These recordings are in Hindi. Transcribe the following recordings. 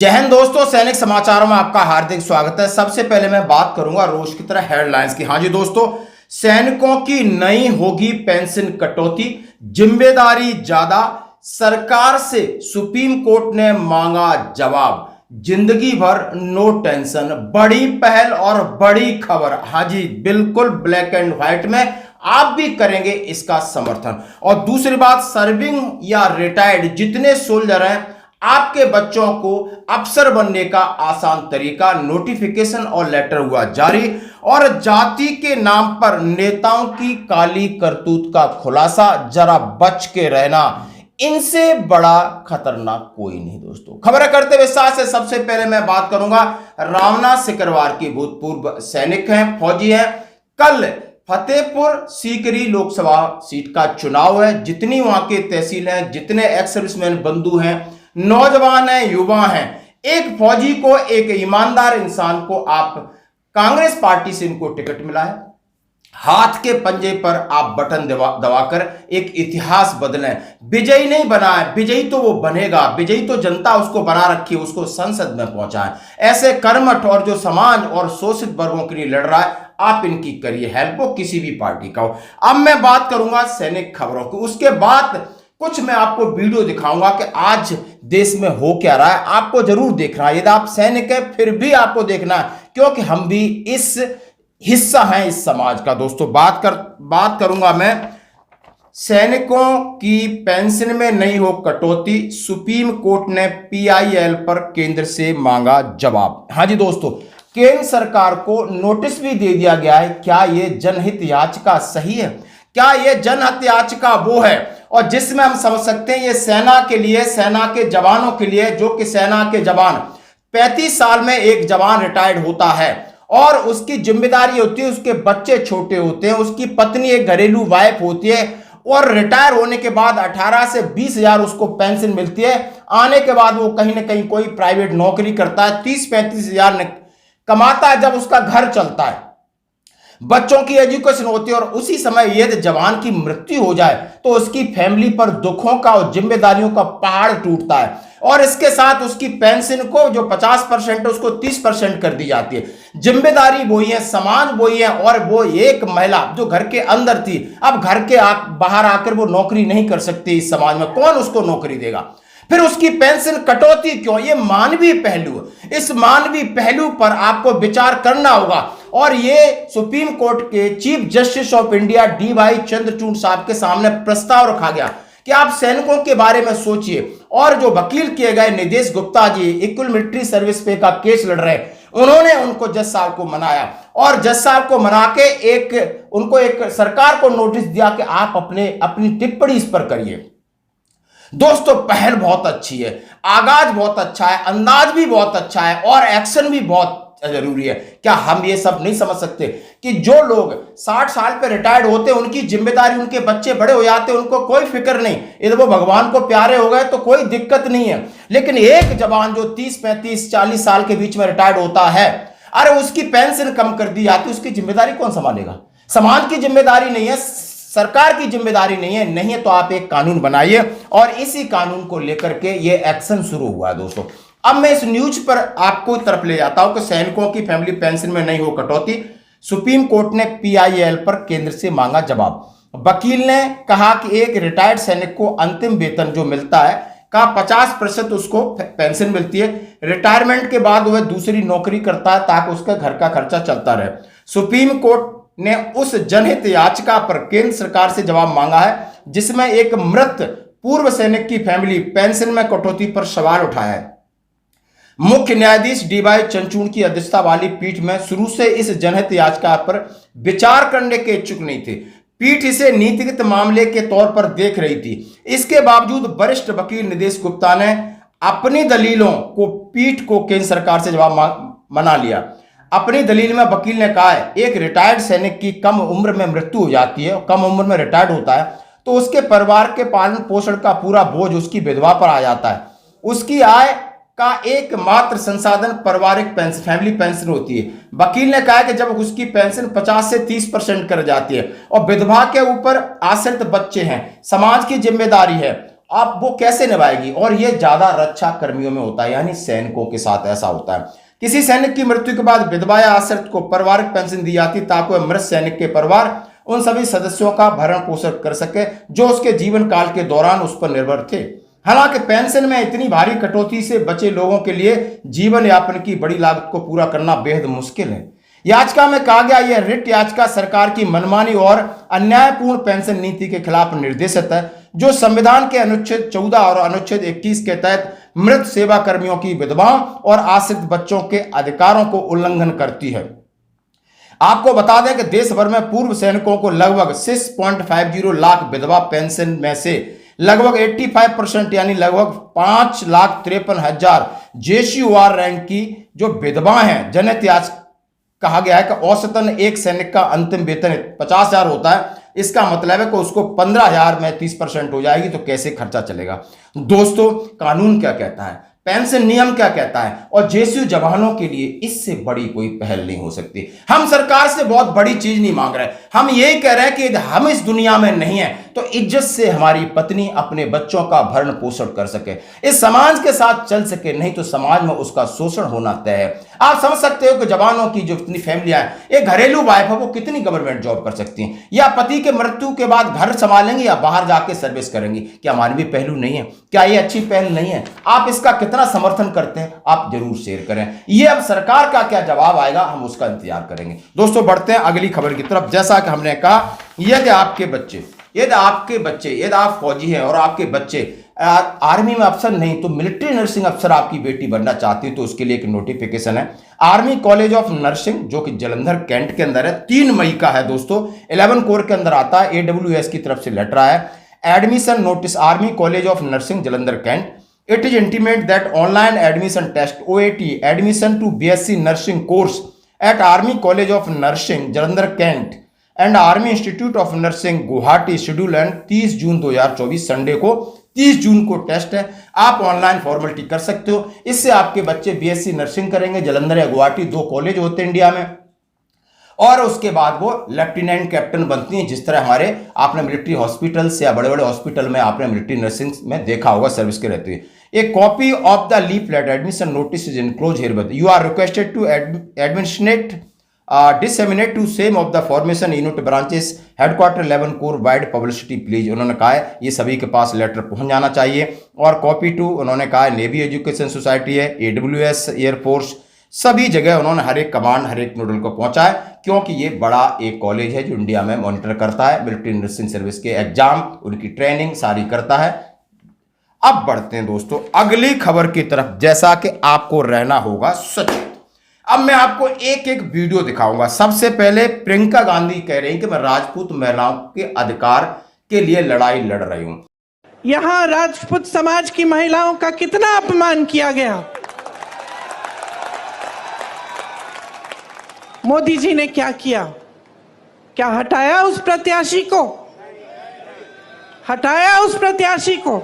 जय हिंद दोस्तों, सैनिक समाचारों में आपका हार्दिक स्वागत है। सबसे पहले मैं बात करूंगा रोज की तरह हेडलाइंस की। हाँ जी दोस्तों, सैनिकों की नहीं होगी पेंशन कटौती, जिम्मेदारी ज्यादा, सरकार से सुप्रीम कोर्ट ने मांगा जवाब, जिंदगी भर नो टेंशन, बड़ी पहल और बड़ी खबर। हाँ जी, बिल्कुल ब्लैक एंड व्हाइट में आप भी करेंगे इसका समर्थन। और दूसरी बात, सर्विंग या रिटायर्ड जितने सोल्जर हैं, आपके बच्चों को अफसर बनने का आसान तरीका, नोटिफिकेशन और लेटर हुआ जारी। और जाति के नाम पर नेताओं की काली करतूत का खुलासा, जरा बच के रहना, इनसे बड़ा खतरनाक कोई नहीं। दोस्तों, खबरें करते हुए साथ से सबसे पहले मैं बात करूंगा रावना सिकरवार की। भूतपूर्व सैनिक हैं, फौजी हैं। कल फतेहपुर सीकरी लोकसभा सीट का चुनाव है। जितनी वहां के तहसील हैं, जितने एक्स सर्विसमैन बंधु हैं, नौजवान हैं, युवा हैं, एक फौजी को, एक ईमानदार इंसान को आप कांग्रेस पार्टी से इनको टिकट मिला है। हाथ के पंजे पर आप बटन दबाकर एक इतिहास बदलें। विजयी नहीं बना है, विजयी तो वो बनेगा, विजयी तो जनता उसको बना रखी है, उसको संसद में पहुंचाएं। ऐसे कर्मठ और जो समाज और शोषित वर्गों के लिए लड़ रहा है, आप इनकी करिए हेल्प, वो किसी भी पार्टी का हो। अब मैं बात करूंगा सैनिक खबरों की, उसके बाद कुछ मैं आपको वीडियो दिखाऊंगा कि आज देश में हो क्या रहा है। आपको जरूर देखना है, यदि आप सैनिक है फिर भी आपको देखना है, क्योंकि हम भी इस हिस्सा हैं इस समाज का। दोस्तों, बात करूंगा मैं सैनिकों की पेंशन में नहीं हो कटौती, सुप्रीम कोर्ट ने पीआईएल पर केंद्र से मांगा जवाब। हाँ जी दोस्तों, केंद्र सरकार को नोटिस भी दे दिया गया है। क्या यह जनहित याचिका सही है? क्या यह जनहित याचिका वो है और जिसमें हम समझ सकते हैं ये सेना के लिए, सेना के जवानों के लिए, जो कि सेना के जवान 35 साल में एक जवान रिटायर्ड होता है और उसकी जिम्मेदारी होती है, उसके बच्चे छोटे होते हैं, उसकी पत्नी एक घरेलू वाइफ होती है और रिटायर होने के बाद 18 से 20 हजार उसको पेंशन मिलती है। आने के बाद वो कहीं ना कहीं कोई प्राइवेट नौकरी करता है, 30-35 हजार कमाता है, जब उसका घर चलता है, बच्चों की एजुकेशन होती है। और उसी समय यदि जवान की मृत्यु हो जाए तो उसकी फैमिली पर दुखों का और जिम्मेदारियों का पहाड़ टूटता है और इसके साथ उसकी पेंशन को जो 50% है उसको 30% कर दी जाती है। जिम्मेदारी वही है, समाज वही है। और वो एक महिला जो घर के अंदर थी, अब घर के बाहर आकर वो नौकरी नहीं कर सकती इस समाज में, कौन उसको नौकरी देगा? फिर उसकी पेंशन कटौती क्यों? ये मानवीय पहलू, इस मानवीय पहलू पर आपको विचार करना होगा। और ये सुप्रीम कोर्ट के chief justice of India DY Chandrachud साहब के सामने प्रस्ताव रखा गया कि आप सैनिकों के बारे में सोचिए। और जो वकील किए गए निदेश Gupta ji, equal military service पे का केस लड़ रहे, उन्होंने उनको जज साहब को मनाया और जज साहब को मना के उनको एक सरकार को नोटिस दिया कि आप अपनी टिप्पणी इस पर करिए। दोस्तों, पहल बहुत अच्छी है, आगाज बहुत अच्छा है, अंदाज भी बहुत अच्छा है और एक्शन भी बहुत जरूरी है। क्या हम ये सब नहीं समझ सकते कि जो लोग 60 साल पे रिटायर्ड होते हैं, उनकी जिम्मेदारी, उनके बच्चे बड़े हो जाते हैं, उनको कोई फिक्र नहीं, यदि वो भगवान को प्यारे हो गए तो कोई दिक्कत नहीं है। लेकिन एक जवान जो 30-35-40 साल के बीच में रिटायर्ड होता है, अरे उसकी पेंशन कम कर दी जाती है, उसकी जिम्मेदारी कौन संभालेगा? समाज की जिम्मेदारी नहीं है, सरकार की जिम्मेदारी नहीं है। नहीं है तो आप एक कानून बनाइए और इसी कानून को लेकर के ये एक्शन शुरू हुआ है। दोस्तों, अब मैं इस न्यूज पर आपको तरफ ले जाता हूं कि सैनिकों की फैमिली पेंशन में नहीं हो कटौती, सुप्रीम कोर्ट ने पीआईएल पर केंद्र से मांगा जवाब। वकील ने कहा कि एक रिटायर्ड सैनिक को अंतिम वेतन जो मिलता है का 50% उसको पेंशन मिलती है। रिटायरमेंट के बाद वह दूसरी नौकरी करता है ताकि उसका घर का खर्चा चलता रहे। सुप्रीम कोर्ट ने उस जनहित याचिका पर केंद्र सरकार से जवाब मांगा है, जिसमें एक मृत पूर्व सैनिक की फैमिली पेंशन में कटौती पर सवाल उठाया है। मुख्य न्यायाधीश DY चंद्रचूड़ की अध्यक्षता वाली पीठ में शुरू से इस जनहित याचिका पर विचार करने के इच्छुक नहीं थे। पीठ इसे नीतिगत मामले के तौर पर देख रही थी। इसके बावजूद वरिष्ठ वकील निदेश गुप्ता ने अपनी दलीलों को पीठ को केंद्र सरकार से जवाब मना लिया। अपनी दलील में वकील ने कहा है, एक रिटायर्ड सैनिक की कम उम्र में मृत्यु हो जाती है, कम उम्र में रिटायर्ड होता है, तो उसके परिवार के पालन पोषण का पूरा बोझ उसकी विधवा पर आ जाता है। उसकी आय का एकमात्र संसाधन पारिवारिक पेंशन, फैमिली पेंशन होती है। वकील ने कहा कि जब उसकी पेंशन 50 से 30% कर जाती है और विधवा के ऊपर आश्रित बच्चे हैं, समाज की जिम्मेदारी है आप वो कैसे निभाएगी। और ये ज्यादा रक्षा कर्मियों में होता है, यानी सैनिकों के साथ ऐसा होता है। किसी सैनिक की मृत्यु के बाद विधवा या आश्रित को पारिवारिक पेंशन दी जाती ताकि वह मृत सैनिक के परिवार उन सभी सदस्यों का भरण पोषण कर सके जो उसके जीवन काल के दौरान उस पर निर्भर थे। हालांकि पेंशन में इतनी भारी कटौती से बचे लोगों के लिए जीवन यापन की बड़ी लागत को पूरा करना बेहद मुश्किल है। याचिका में कहा गया यह रिट याचिका सरकार की मनमानी और अन्यायपूर्ण पेंशन नीति के खिलाफ निर्देशित है, जो संविधान के अनुच्छेद 14 और अनुच्छेद 21 के तहत मृत सेवा कर्मियों की विधवाओं और आश्रित बच्चों के अधिकारों को उल्लंघन करती है। आपको बता दें कि देश भर में पूर्व सैनिकों को लगभग 6.50 लाख विधवा पेंशन में से लगभग 85% यानी लगभग 5,53,000 JCOR रैंक की जो विधवाएं हैं जनहित याचिका कहा गया है कि औसतन एक सैनिक का अंतिम वेतन 50,000 होता है। इसका मतलब है कि उसको 15,000 में 30% हो जाएगी तो कैसे खर्चा चलेगा। दोस्तों, कानून क्या कहता है, पेंशन नियम क्या कहता है, और जेसीयू जवानों के लिए इससे बड़ी कोई पहल नहीं हो सकती। हम सरकार से बहुत बड़ी चीज नहीं मांग रहे, हम यही कह रहे हैं कि हम इस दुनिया में नहीं है तो इज्जत से हमारी पत्नी अपने बच्चों का भरण पोषण कर सके, इस समाज के साथ चल सके, नहीं तो समाज में उसका शोषण होना तय है। आप समझ सकते हो कि जवानों की जो इतनी फैमिलियां हैं, एक घरेलू वाइफ है वो कितनी गवर्नमेंट जॉब कर सकती हैं, या पति के मृत्यु के बाद घर संभालेंगी या बाहर जाके सर्विस करेंगी। क्या मानवीय पहलू नहीं है? क्या ये अच्छी पहल नहीं है? आप इसका कितना समर्थन करते हैं आप जरूर शेयर करें। ये अब सरकार का क्या जवाब आएगा हम उसका इंतजार करेंगे। दोस्तों, बढ़ते हैं अगली खबर की तरफ। जैसा कि हमने कहा, यदि आपके बच्चे, यदि आप फौजी हैं और आपके बच्चे आर्मी में अफसर नहीं तो मिलिट्री नर्सिंग अफसर आपकी बेटी बनना चाहती है तो उसके लिए एक नोटिफिकेशन है। आर्मी कॉलेज ऑफ नर्सिंग जो कि जलंधर कैंट के अंदर है, 3 मई का है दोस्तों, 11 कोर के अंदर आता है। AWS की तरफ से लेटर आया है। Admission notice, army college of nursing Jalandhar cantt. It is intimate that online admission test OAT admission to BSc nursing course at Army College of Nursing Jalandhar Kent and Army Institute of Nursing Guwahati schedule and 30 June 2024 Sunday को 30 जून को टेस्ट है। आप ऑनलाइन फॉर्मेलिटी कर सकते हो। इससे आपके बच्चे BSc नर्सिंग करेंगे। जलंधर या गुवाहाटी 2 कॉलेज होते हैं इंडिया में, और उसके बाद वो लेफ्टिनेंट कैप्टन बनती हैं। जिस तरह हमारे आपने मिलिट्री हॉस्पिटल्स या बड़े बड़े हॉस्पिटल में आपने मिलिट्री नर्सिंग में देखा होगा, सर्विस के रहती है। A copy of the leaflet admission notice is enclosed herewith. You are requested to disseminate to same of the formation unit branches headquarter 11 Corps wide publicity please। उन्होंने कहा है ये सभी के पास लेटर पहुंच जाना चाहिए। और कॉपी टू उन्होंने कहा है नेवी एजुकेशन सोसाइटी है, AWS एयरफोर्स, सभी जगह उन्होंने हर एक कमांड हर एक नोडल को पहुंचा है, क्योंकि ये बड़ा एक कॉलेज है जो इंडिया में मॉनिटर करता है मिलिट्री नर्सिंग सर्विस के एग्जाम, उनकी ट्रेनिंग सारी करता है। अब बढ़ते हैं दोस्तों अगली खबर की तरफ। जैसा कि आपको रहना होगा सचेत, अब मैं आपको एक एक वीडियो दिखाऊंगा। सबसे पहले प्रियंका गांधी कह रही हैं कि मैं राजपूत महिलाओं के अधिकार के लिए लड़ाई लड़ रही हूं। यहां राजपूत समाज की महिलाओं का कितना अपमान किया गया। मोदी जी ने क्या किया? क्या हटाया उस प्रत्याशी को? हटाया उस प्रत्याशी को?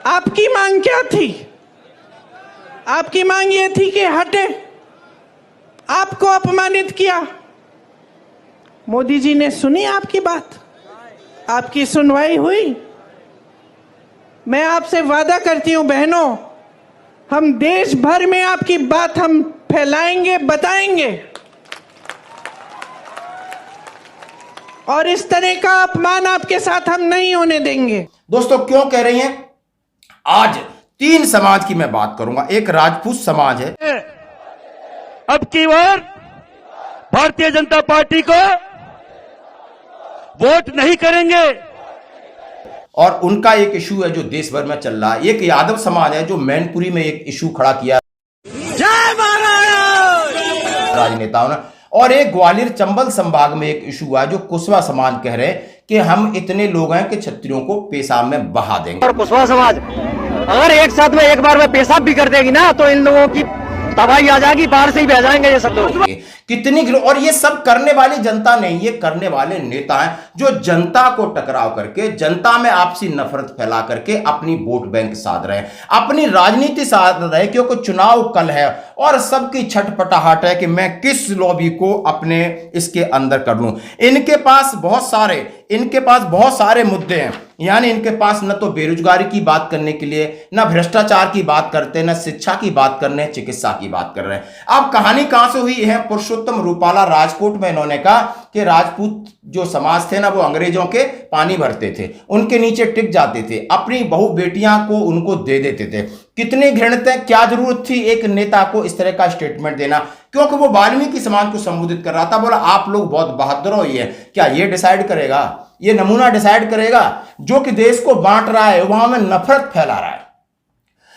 आपकी मांग क्या थी? आपकी मांग ये थी कि हटे, आपको अपमानित किया। मोदी जी ने सुनी आपकी बात, आपकी सुनवाई हुई। मैं आपसे वादा करती हूं बहनों, हम देश भर में आपकी बात हम फैलाएंगे, बताएंगे, और इस तरह का अपमान आपके साथ हम नहीं होने देंगे। दोस्तों, क्यों कह रही हैं? आज 3 समाज की मैं बात करूंगा। एक राजपूत समाज है। अब की बार भारतीय जनता पार्टी को वोट नहीं करेंगे, और उनका एक इशू है जो देश भर में चल रहा है। एक यादव समाज है जो मैनपुरी में एक इशू खड़ा किया जय महाराज राजनेताओं ने, और एक ग्वालियर चंबल संभाग में एक इशू हुआ है जो कुशवा समाज कह रहे हैं कि हम इतने लोग हैं कि छत्रियों को पेशाब में बहा देंगे। और कुशवा समाज अगर एक साथ में एक बार में पेशाब भी कर देगी ना तो इन लोगों की तबाही आ जाएगी, बाहर से ही बह जाएंगे ये सब लोग। और ये सब करने वाली जनता नहीं, ये करने वाले नेता हैं जो जनता को टकराव करके, जनता में आपसी नफरत फैला करके अपनी वोट बैंक साध रहे हैं, अपनी राजनीति साध रहे हैं, क्योंकि चुनाव कल है और सबकी छटपटाहट है कि मैं किस लॉबी को अपने इसके अंदर कर लूं। इनके पास बहुत सारे मुद्दे हैं, यानी इनके पास न तो बेरोजगारी की बात करने के लिए, न भ्रष्टाचार की बात करते, न शिक्षा की बात करने, चिकित्सा की बात कर रहे हैं। अब कहानी कहां से हुई है? पुरुषोत्तम रूपाला राजकोट में इन्होंने कहा कि राजपूत जो समाज थे ना, वो अंग्रेजों के पानी भरते थे, उनके नीचे टिक जाते थे, अपनी बहु बेटियां को उनको दे देते थे। कितने घृणित है, क्या जरूरत थी एक नेता को इस तरह का स्टेटमेंट देना? क्योंकि वो वाल्मीकि समाज को संबोधित कर रहा था। बोला आप लोग बहुत बहादुर हो, ये क्या ये डिसाइड करेगा, ये नमूना डिसाइड करेगा जो कि देश को बांट रहा है, वहां में नफरत फैला रहा है।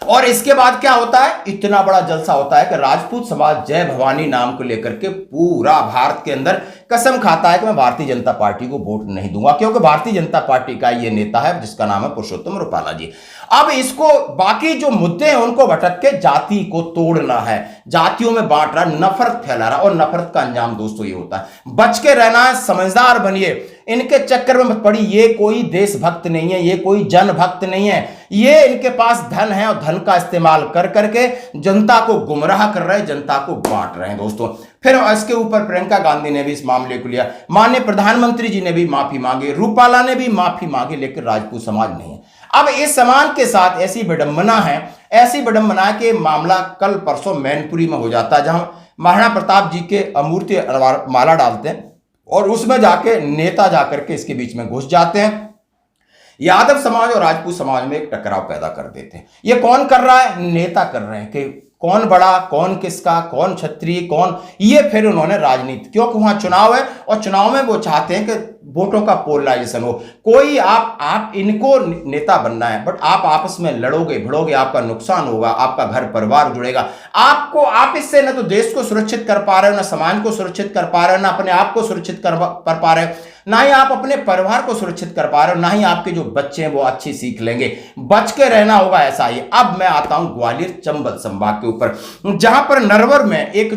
और इसके बाद क्या होता है? इतना बड़ा जलसा होता है कि राजपूत समाज जय भवानी नाम को लेकर के पूरा भारत के अंदर कसम खाता है कि मैं भारतीय जनता पार्टी को वोट नहीं दूंगा, क्योंकि भारतीय जनता पार्टी का ये नेता है जिसका नाम है पुरुषोत्तम रूपाला जी। अब इसको बाकी जो मुद्दे हैं उनको भटक के जाति को तोड़ना है, जातियों में बांट रहा, नफरत फैला रहा, और नफरत का अंजाम दोस्तों ये होता है। बच के रहना है, समझदार बनिए, इनके चक्कर में मत पड़ी। ये कोई देशभक्त नहीं है, ये कोई जनभक्त नहीं है, ये इनके पास धन है और धन का इस्तेमाल कर करके जनता को गुमराह कर रहे हैं, जनता को बांट रहे हैं दोस्तों। फिर इसके ऊपर प्रियंका गांधी ने भी इस मामले को लिया, माननीय प्रधानमंत्री जी ने भी माफी मांगी, रूपाला ने भी माफी मांगी, लेकिन राजपूत समाज नहीं है। अब इस समाज के साथ ऐसी विडंबना है कि मामला कल परसों मैनपुरी में हो जाता है, जहां महाराणा प्रताप जी के अमूर्ति माला डालते हैं और उसमें जाके नेता जाकर के इसके बीच में घुस जाते हैं, यादव समाज और राजपूत समाज में एक टकराव पैदा कर देते हैं। ये कौन कर रहा है? नेता कर रहे हैं कि कौन बड़ा, कौन किसका, कौन क्षत्रिय, कौन, ये फिर उन्होंने राजनीति, क्योंकि वहां चुनाव है और चुनाव में वो चाहते हैं कि वोटों का पोलराइजेशन हो। कोई आप इनको नेता बनना है, बट आप आपस में लड़ोगे भिड़ोगे, आपका नुकसान होगा, आपका घर परिवार जुड़ेगा। आप इससे न तो देश को सुरक्षित कर पा रहे हो, ना समाज को सुरक्षित कर पा रहे हो, ना अपने आप को सुरक्षित कर पा रहे हो, ना ही आप अपने परिवार को सुरक्षित कर पा रहे हो, ना ही आपके जो बच्चे हैं वो अच्छी सीख लेंगे। बच के रहना होगा ऐसा ही। अब मैं आता हूं ग्वालियर चंबल संभाग के ऊपर, जहां पर नरवर में एक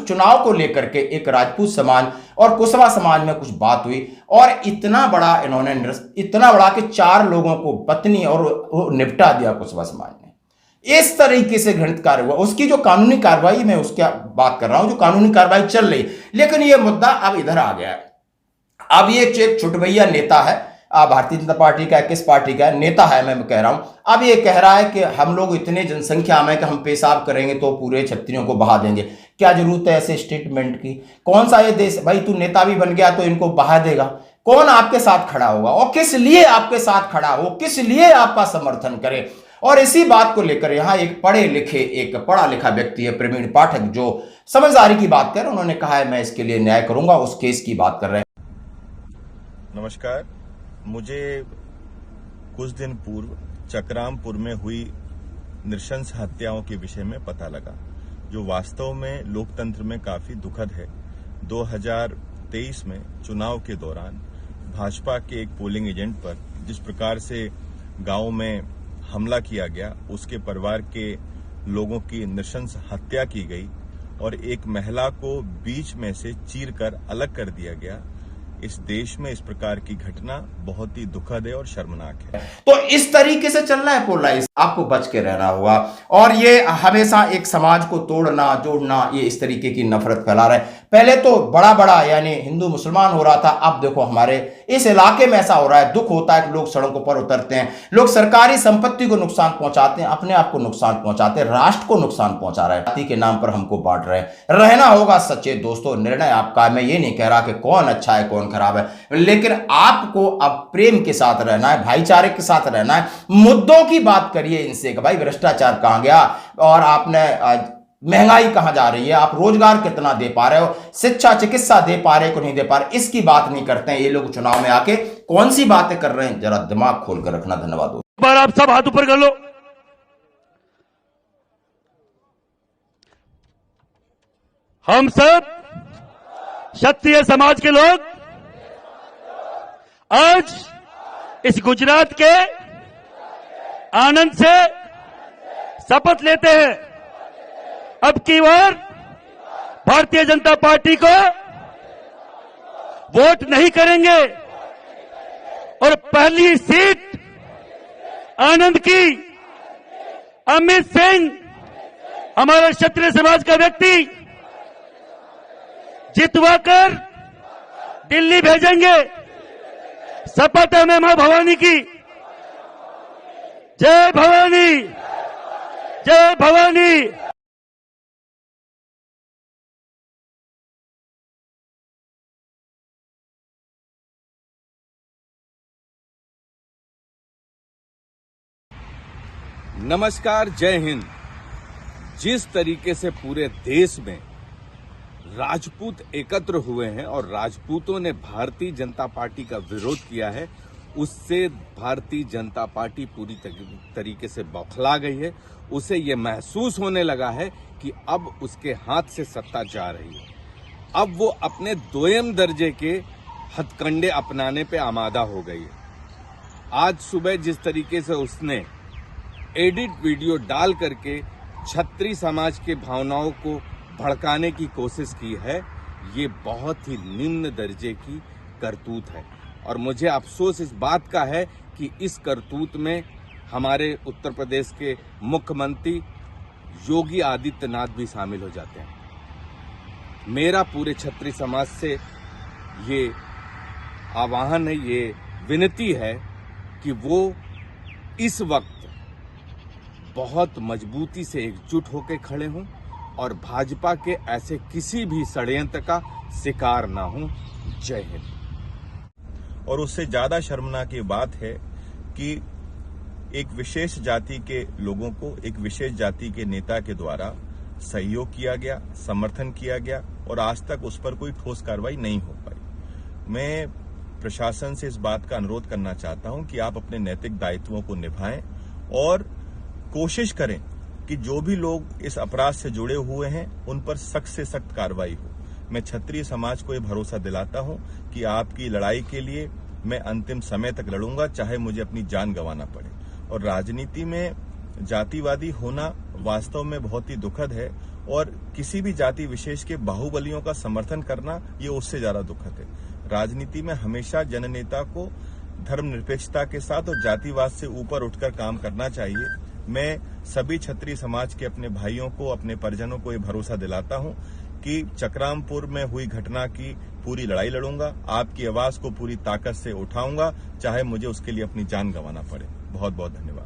चुनाव को लेकर के एक राजपूत समाज और कुशवा समाज में कुछ बात हुई, और इतना बड़ा कि 4 लोगों को पत्नी और निपटा दिया कुशवा समाज ने। इस तरीके से घृणित कार्य हुआ। उसकी जो कानूनी कार्रवाई, मैं उसकी बात कर रहा हूं, जो कानूनी कार्रवाई चल रही, लेकिन यह मुद्दा अब इधर आ गया है। अब ये एक छुटभैया नेता है, भारतीय जनता पार्टी का, किस पार्टी का नेता है मैं कह रहा हूं, अब ये कह रहा है कि हम लोग इतने जनसंख्या में कि हम पेशाब करेंगे तो पूरे क्षत्रियों को बहा देंगे। क्या जरूरत है ऐसे स्टेटमेंट की? कौन सा ये देश भाई, तू नेता भी बन गया तो इनको बहा देगा? कौन आपके साथ खड़ा होगा और किस लिए आपके साथ खड़ा हो, किस लिए आपका समर्थन करे? और इसी बात को लेकर यहां एक पढ़ा लिखा व्यक्ति है प्रवीण पाठक, जो समझदारी की बात कर, उन्होंने कहा है मैं इसके लिए न्याय करूंगा, उस केस की बात कर रहे हैं। नमस्कार। मुझे कुछ दिन पूर्व चकरामपुर में हुई नृशंस हत्याओं के विषय में पता लगा, जो वास्तव में लोकतंत्र में काफी दुखद है। 2023 में चुनाव के दौरान भाजपा के एक पोलिंग एजेंट पर जिस प्रकार से गांव में हमला किया गया, उसके परिवार के लोगों की नृशंस हत्या की गई और एक महिला को बीच में से चीरकर अलग कर दिया गया। इस देश में इस प्रकार की घटना बहुत ही दुखद है और शर्मनाक है। तो इस तरीके से चल रहा है पोलराइज, आपको बच के रहना होगा। और ये हमेशा एक समाज को तोड़ना जोड़ना, ये इस तरीके की नफरत फैला रहा है। पहले तो बड़ा यानी हिंदू मुसलमान हो रहा था, अब देखो हमारे इस इलाके में ऐसा हो रहा है। दुख होता है कि लोग सड़कों पर उतरते हैं, लोग सरकारी संपत्ति को नुकसान पहुंचाते हैं, अपने आप को नुकसान पहुंचाते हैं, राष्ट्र को नुकसान पहुंचा रहे हैं, जाति के नाम पर हमको बांट रहे हैं। रहना होगा सचेत दोस्तों, निर्णय आपका। मैं ये नहीं कह रहा कि कौन अच्छा है कौन खराब है, लेकिन आपको अब प्रेम के साथ रहना है, भाईचारे के साथ रहना है। मुद्दों की बात करिए इनसे कि भाई भ्रष्टाचार कहां गया और आपने महंगाई कहां जा रही है, आप रोजगार कितना दे पा रहे हो, शिक्षा चिकित्सा दे पा रहे हो कि नहीं दे पा रहे, इसकी बात नहीं करते हैं ये लोग। चुनाव में आके कौन सी बातें कर रहे हैं, जरा दिमाग खोलकर रखना। धन्यवाद। एक बार आप सब हाथ ऊपर कर लो। हम सब क्षत्रिय समाज के लोग आज इस गुजरात के आनंद से शपथ लेते हैं, अब की बार भारतीय जनता पार्टी को वोट नहीं करेंगे और पहली सीट आनंद की अमित सिंह हमारे क्षत्रिय समाज का व्यक्ति जितवाकर दिल्ली भेजेंगे। शपथ है मां भवानी की। जय भवानी, जय भवानी। नमस्कार, जय हिंद। जिस तरीके से पूरे देश में राजपूत एकत्र हुए हैं और राजपूतों ने भारतीय जनता पार्टी का विरोध किया है, उससे भारतीय जनता पार्टी पूरी तरीके से बौखला गई है। उसे ये महसूस होने लगा है कि अब उसके हाथ से सत्ता जा रही है। अब वो अपने दोयम दर्जे के हथकंडे अपनाने पे आमादा हो गई है। आज सुबह जिस तरीके से उसने एडिट वीडियो डाल करके क्षत्रिय समाज के भावनाओं को भड़काने की कोशिश की है, ये बहुत ही निम्न दर्जे की करतूत है। और मुझे अफसोस इस बात का है कि इस करतूत में हमारे उत्तर प्रदेश के मुख्यमंत्री योगी आदित्यनाथ भी शामिल हो जाते हैं। मेरा पूरे क्षत्रिय समाज से ये आह्वान है, ये विनती है कि वो इस वक्त बहुत मजबूती से एकजुट होकर खड़े हों और भाजपा के ऐसे किसी भी षड्यंत्र का शिकार ना हों। जय हिंद। और उससे ज्यादा शर्मनाक ये बात है कि एक विशेष जाति के लोगों को एक विशेष जाति के नेता के द्वारा सहयोग किया गया, समर्थन किया गया और आज तक उस पर कोई ठोस कार्रवाई नहीं हो पाई। मैं प्रशासन से इस बात का अनुरोध करना चाहता हूं कि आप अपने नैतिक दायित्वों को निभाएं और कोशिश करें कि जो भी लोग इस अपराध से जुड़े हुए हैं उन पर सख्त से सख्त कार्रवाई हो। मैं क्षत्रिय समाज को ये भरोसा दिलाता हूं कि आपकी लड़ाई के लिए मैं अंतिम समय तक लड़ूंगा, चाहे मुझे अपनी जान गंवाना पड़े। और राजनीति में जातिवादी होना वास्तव में बहुत ही दुखद है और किसी भी जाति विशेष के बाहुबलियों का समर्थन करना ये उससे ज्यादा दुखद है। राजनीति में हमेशा जननेता को धर्मनिरपेक्षता के साथ और जातिवाद से ऊपर उठकर काम करना चाहिए। मैं सभी क्षत्रिय समाज के अपने भाइयों को, अपने परिजनों को ये भरोसा दिलाता हूं कि चक्रामपुर में हुई घटना की पूरी लड़ाई लड़ूंगा, आपकी आवाज को पूरी ताकत से उठाऊंगा, चाहे मुझे उसके लिए अपनी जान गंवाना पड़े। बहुत बहुत धन्यवाद।